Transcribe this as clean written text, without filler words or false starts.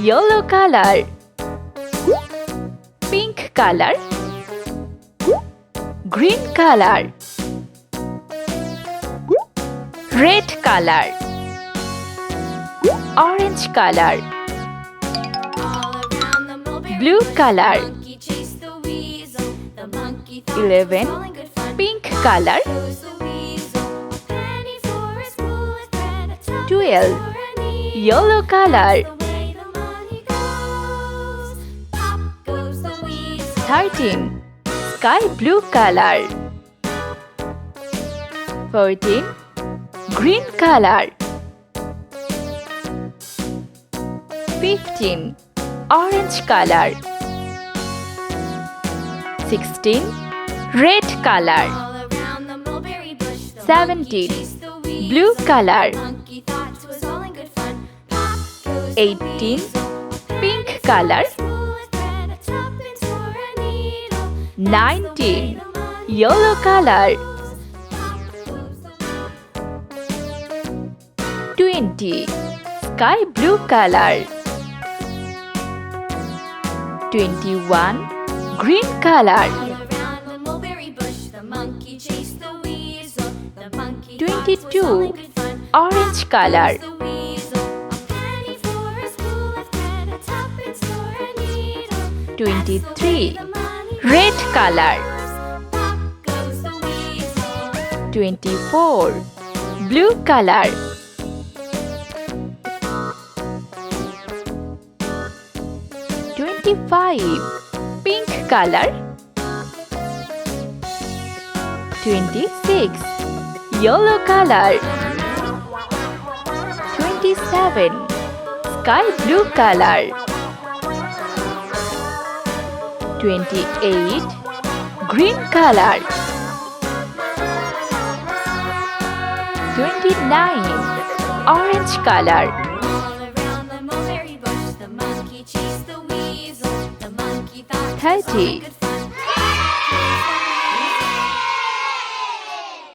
yellow color, pink color, green color, red color, orange color, blue color, 11 pink color, 12 yellow color, 13 sky blue color, 14 green color, 15 orange color, 16 red color, 17 blue color, 18 pink color, 19 yellow color, 20 sky blue color, 21 green color, 22 orange color, 23 red color, 24 blue color, 25 pink color, 26 yellow color, 27 sky blue color, 28 green color, 29 orange color, 30